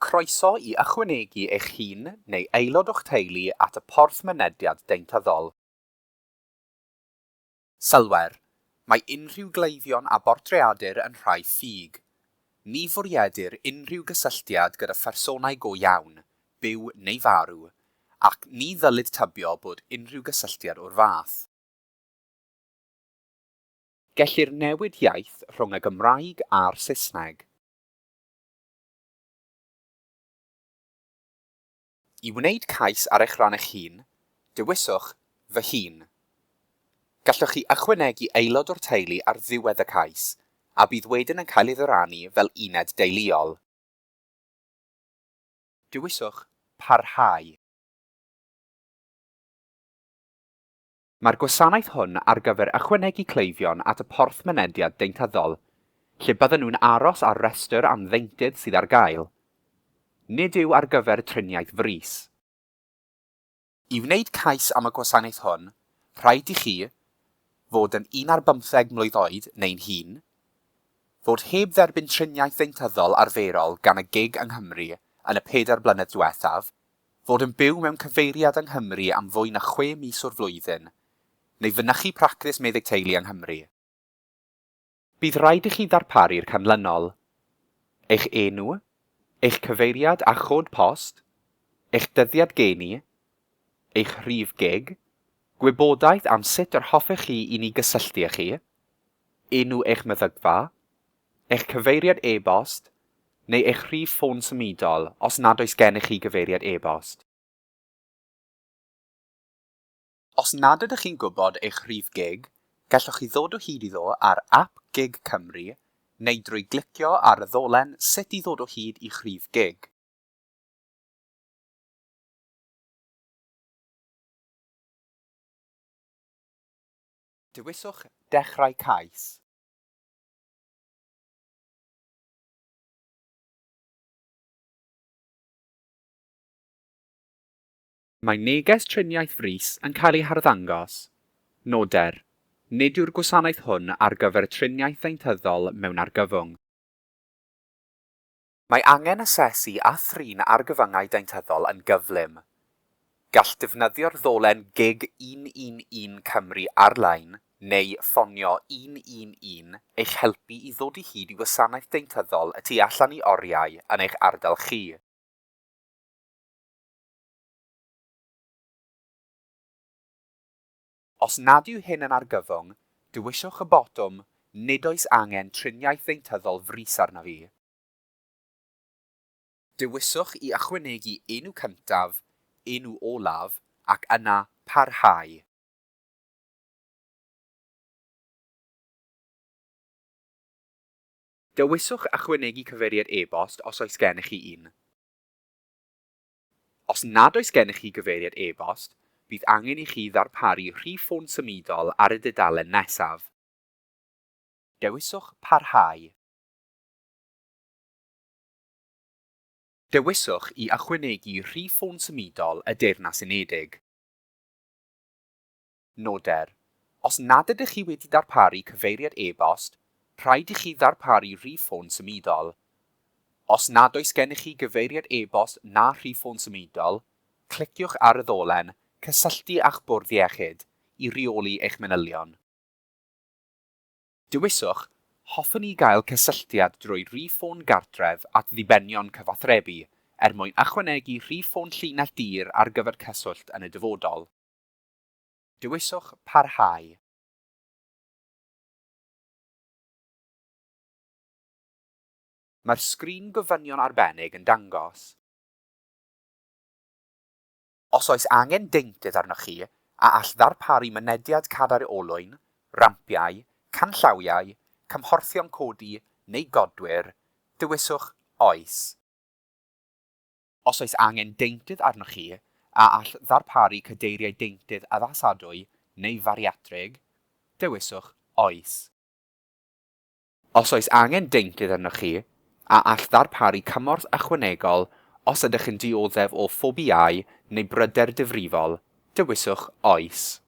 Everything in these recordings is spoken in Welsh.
Croeso I ychwanegu eich hun neu aelod o'ch teulu at y Porth Mynediad Deintyddol. Sylwer, mae unrhyw gleifion a bortreadur yn rhai ffug. Ni fwriedir unrhyw gysylltiad gyda phersonau go iawn, byw neu farw, ac ni ddylid tybio bod unrhyw gysylltiad o'r fath. Gellir newid iaith rhwng y Gymraeg a'r Saesneg. I wneud cais ar eich ran eich hun, dewiswch fy hun. Gallwch chi ychwanegu aelod o'r teulu ar ddiwedd y cais, a bydd wedyn yn cael ei ddyranu fel uned deuluol. Dewiswch parhau. Mae'r gwasanaeth hwn ar gyfer ychwanegu cleifion at y Porth Mynediad Deintyddol, lle bydden nhw'n aros ar restr am ddeintydd sydd ar gael. Nid yw ar gyfer triniaeth frys. I wneud cais am y gwasanaeth hwn, rhaid I chi fod yn 15 mlwydd oed neu'n hŷn, fod heb dderbyn triniaeth ddeintyddol arferol gan y GIG yng Nghymru yn y 4 blynedd diwethaf, fod yn byw mewn cyfeiriad yng Nghymru am fwy na 6 mis o'r flwyddyn, neu fynychu practis meddyg teulu yng Nghymru. Bydd rhaid I chi ddarparu'r canlynol, eich enw, eich cyfeiriad a chod post, eich dyddiad geni, eich rhif GIG, gwybodaeth am sut yr hoffech chi I ni gysylltu â chi, enw eich meddygfa, eich cyfeiriad e-bost, neu eich rhif ffôn symudol os nad oes gennych chi gyfeiriad e-bost. Os nad ydych chi'n gwybod eich rhif GIG, gallwch chi ddod o hyd iddo ar ap GIG Cymru neu drwy glicio ar y ddolen sut I ddod o hyd i'ch rhif GIG. Dewiswch dechrau cais. Mae neges triniaeth frys yn cael ei harddangos. Noder, nid yw'r gwasanaeth hwn ar gyfer triniaeth ddeintyddol mewn argyfwng. Mae angen asesu a thrin argyfyngau deintyddol yn gyflym. Gall defnyddio'r ddolen GIG 111 Cymru ar-lein neu ffonio 111 eich helpu I ddod I hyd I wasanaeth deintyddol y tu allan I oriau yn eich ardal chi. Os nad yw hyn yn argyfwng, dewiswch y botwm nid oes angen triniaeth ddeintyddol frys arna fi. Dewiswch I ychwanegu enw cyntaf, enw olaf ac yna parhau. Dewiswch ychwanegu cyfeiriad e-bost os oes gennych chi un. Os nad oes gennych chi gyfeiriad e-bost, bydd angen I chi ddarparu rhif ffôn symudol ar y dudalen nesaf. Dewiswch parhau. Dewiswch I ychwanegu rhif ffôn symudol y Deyrnas Unedig. Noder, os nad ydych chi wedi darparu cyfeiriad e-bost, rhaid I chi ddarparu rhif ffôn symudol. Os nad oes gennych chi gyfeiriad e-bost na rhif ffôn symudol, cliciwch ar y ddolen Cysylltu a'ch bwrdd iechyd I reoli eich manylion. Dewiswch, hoffwn I gael cysylltiad drwy rhif ffôn gartref at ddibenion cyfathrebu mwyn ychwanegu rhif ffôn llinell dir ar gyfer cyswllt yn y dyfodol. Dewiswch parhau. Mae'r sgrin gofynion arbennig yn dangos. Os oes angen deintydd arnoch chi a all ddarparu mynediad cadar olwyn, rampiau, canllawiau, cymhorthion codi neu godwyr, dewiswch oes. Os oes angen deintydd arnoch chi a all ddarparu cadeiriau deintydd addasadwy neu fariatrig, dewiswch oes. Os oes angen deintydd arnoch chi a all ddarparu cymorth ychwanegol os ydych yn dioddef o ffobiau neu bryder difrifol, dewiswch oes.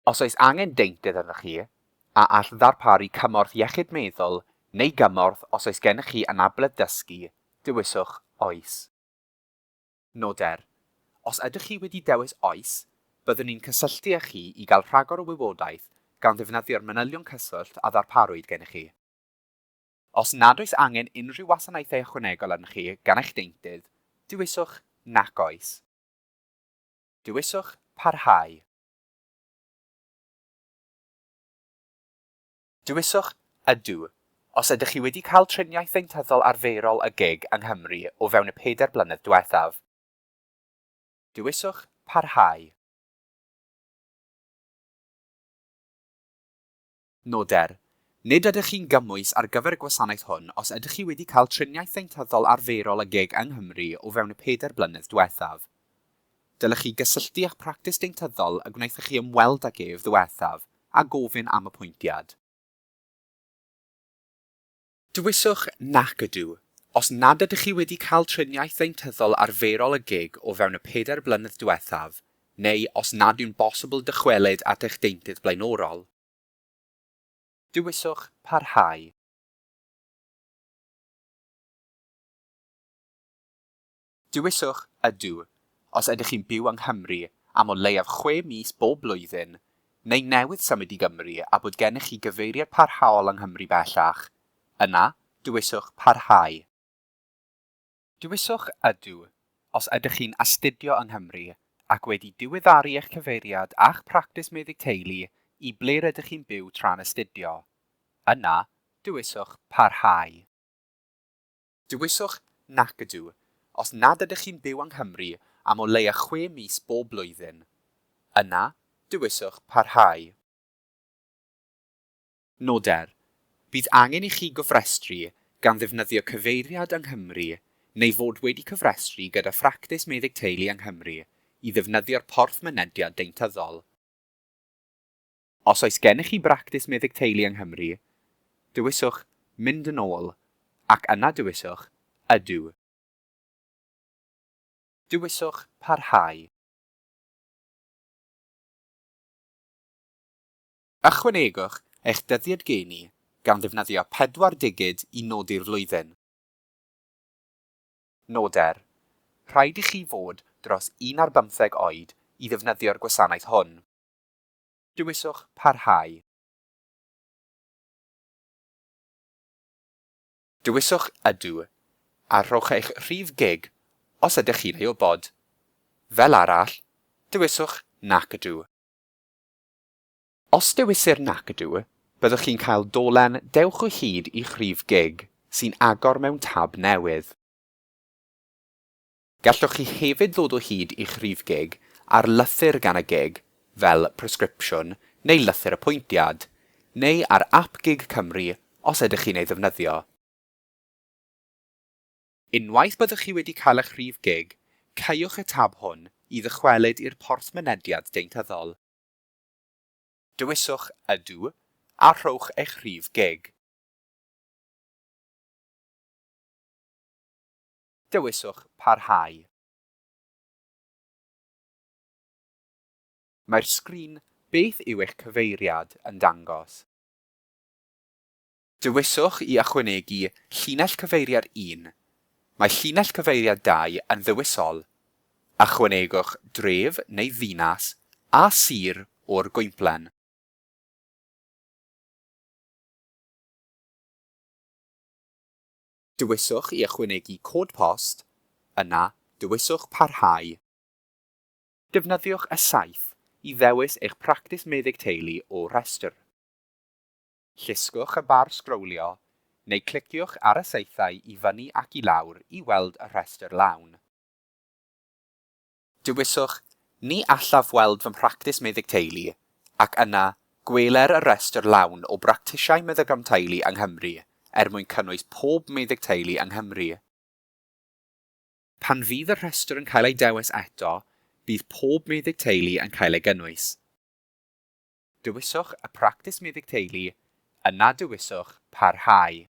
Os oes angen deintydd arnoch chi a all ddarparu cymorth iechyd meddwl neu gymorth os oes gennych chi anabledd dysgu, dewiswch oes. Noder. Os ydych chi wedi dewis oes, byddwn ni'n cysylltu â chi i gael rhagor o wybodaeth gan ddefnyddio'r manylion cyswllt a ddarparwyd gennych chi. Os nad oes angen unrhyw wasanaethau ychwanegol arnoch chi gan eich deintydd, dewiswch nac oes. Dewiswch parhau. Dewiswch ydw. Os ydych chi wedi cael triniaeth deintyddol arferol y GIG yng Nghymru o fewn y 4 blynedd diwethaf. Dewiswch parhau. Noder. Nid ydych chi'n gymwys ar gyfer y gwasanaeth hwn os ydych chi wedi cael triniaeth deintyddol arferol y GIG yng Nghymru o fewn y 4 blynedd diwethaf. Dylech chi gysylltu eich practis deintyddol y gwnaethoch chi ymweld ag ef ddiwethaf a gofyn am apwyntiad. Dewiswch nac ydw. Os nad ydych chi wedi cael triniaeth deintyddol arferol y GIG o fewn y 4 blynedd diwethaf, neu os nad yw'n bosibl dychwelyd at eich deintydd blaenorol. Dewiswch parhau. Dewiswch ydw. Os ydych chi'n byw yng Nghymru am o leiaf 6 mis bob blwyddyn, neu newydd symud i Gymru a bod gennych chi gyfeiriad parhaol yng Nghymru bellach, yna dewiswch parhau. Dewiswch ydw. Os ydych chi'n astudio yng Nghymru ac wedi diweddaru eich cyfeiriad a'ch practis meddyg teulu i ble rydych chi'n byw tra'n astudio, yna dewiswch parhau. Dewiswch nac ydw. Os nad ydych chi'n byw yng Nghymru am o leia 6 mis bob blwyddyn, yna dewiswch parhau. Noder. Bydd angen i chi gofrestru gan ddefnyddio cyfeiriad yng Nghymru neu fod wedi cyfrestru gyda phractis meddyg teulu yng Nghymru i ddefnyddio'r Porth Mynediad Deintyddol. Os oes gennych chi bractis meddyg teulu yng Nghymru, dewiswch mynd yn ôl ac yna dewiswch ydw. Dewiswch parhau. Ychwanegwch eich dyddiad geni gan ddefnyddio 4 digid i nodi'r flwyddyn. Noder. Rhaid i chi fod dros 1 ar 15 oed i ddefnyddio'r gwasanaeth hwn. Dewiswch parhau. Dewiswch ydw, a rhowch eich rhif GIG os ydych chi'n ei wybod. Fel arall, dewiswch nac ydw. Os dewisir nac ydw, byddwch chi'n cael dolen dewch o hyd i'ch rhif GIG sy'n agor mewn tab newydd. Gallwch chi hefyd ddod o hyd i'ch rhif GIG ar lythyr gan y GIG, fel presgripsiwn neu lythyr apwyntiad, neu ar ap GIG Cymru os ydych chi'n ei ddefnyddio. Unwaith byddwch chi wedi cael eich rhif GIG, caiwch y tab hwn i ddychwelyd i'r Porth Mynediad Deintyddol. Dewiswch ydw a rhowch eich rhif GIG. Dewiswch parhau. Mae'r sgrin beth yw eich cyfeiriad yn dangos. Dewiswch i ychwanegu llinell cyfeiriad 1. Mae llinell cyfeiriad 2 yn ddewisol. Ychwanegwch dref neu ddinas a sir o'r gwymplen. Dewiswch i ychwanegu cod post, yna dewiswch parhau. Defnyddiwch y saeth i ddewis eich practis meddyg teulu o restr. Llusgwch y bar sgrowlio, neu cliciwch ar y saethau i fyny ac i lawr i weld y restr lawn. Dewiswch ni allaf weld fy mhractis meddyg teulu, ac yna gweler y restr lawn o bractisiau meddygon teulu yng Nghymru mwyn cynnwys pob meddyg teulu yng Nghymru. Pan fydd y restr yn cael ei dewis eto, bydd pob meddyg teulu yn cael ei gynnwys. Dewiswch y practis meddyg teulu, yna dewiswch parhau.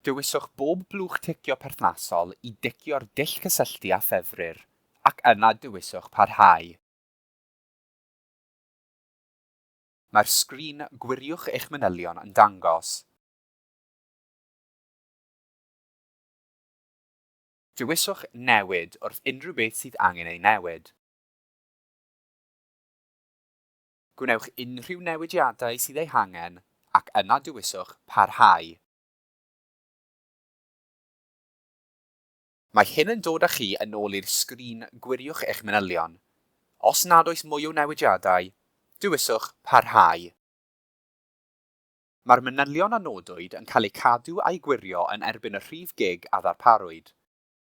Dewiswch bob blwch ticio perthnasol i dicio'r dull cysylltu a ffefryr, ac yna dewiswch parhau. Mae'r sgrin gwiriwch eich manylion yn dangos. Dewiswch newid wrth unrhyw beth sydd angen ei newid. Gwnewch unrhyw newidiadau sydd ei hangen ac yna dewiswch parhau. Mae hyn yn dod â chi yn ôl i'r sgrin Gwiriwch eich manylion. Os nad oes mwy o newidiadau, dewiswch parhau. Mae'r manylion a nodwyd yn cael eu cadw a'i gwirio yn erbyn y rhif gig a ddarparwyd.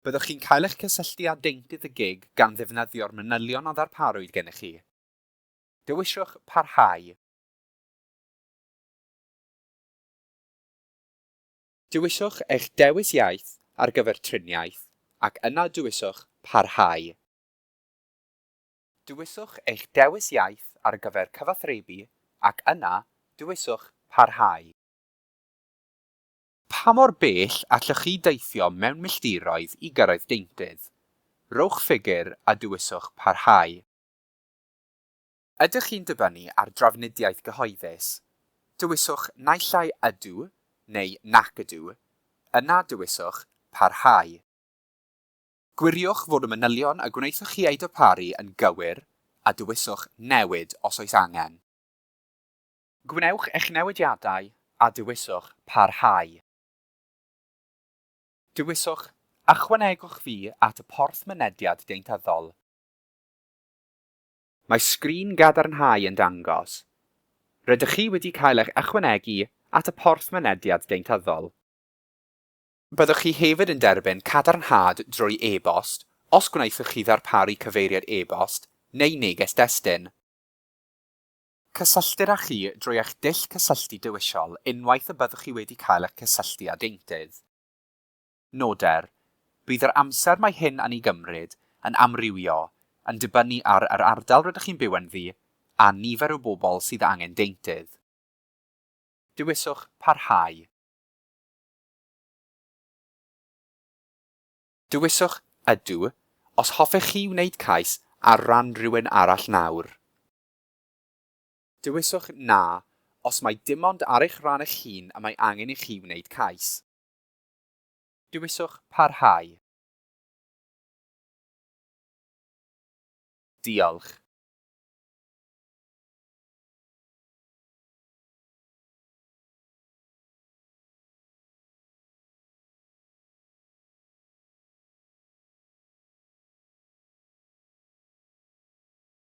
Byddwch chi'n cael eich cysylltu â deintydd y gig gan ddefnyddio'r manylion a ddarparwyd gennych chi. Dewiswch parhau. Dewiswch eich dewis iaith ar gyfer triniaeth ac yna dewiswch parhau. Dewiswch eich dewis iaith ar gyfer cyfathrebu ac yna dewiswch parhau. Pa mor bell allwch chi deithio mewn milltiroedd i gyrraedd deintydd? Rowch ffigur a dewiswch parhau. Ydych chi'n dibynnu ar drafnidiaeth gyhoeddus? Dewiswch naill ai ydw neu nac ydw, yna dewiswch parhau. Gwiriwch fod y manylion a gwnaethoch chi ei darparu yn gywir a dewiswch newid os oes angen. Gwnewch eich newidiadau a dewiswch parhau. Dewiswch ychwanegwch fi at y Porth Mynediad Deintyddol. Mae sgrin gadarnhau yn dangos. Rydych chi wedi cael eich ychwanegu at y Porth Mynediad Deintyddol. Byddwch chi hefyd yn derbyn cadarnhad drwy e-bost os gwnaethoch chi ddarparu cyfeiriad e-bost neu neges destun. Cysylltir â chi drwy eich dull cysylltu dewisol unwaith y byddwch chi wedi cael eich cysylltu â deintydd. Noder, bydd yr amser mae hyn yn ei gymryd yn amrywio yn dibynnu ar yr ardal rydych chi'n byw ynddi a nifer o bobl sydd angen deintydd. Dewiswch parhau. Dewiswch ydw os hoffech chi wneud cais ar ran rhywun arall nawr. Dewiswch na os mae dim ond ar eich ran eich hun y mae angen i chi wneud cais. Dewiswch parhau. Diolch.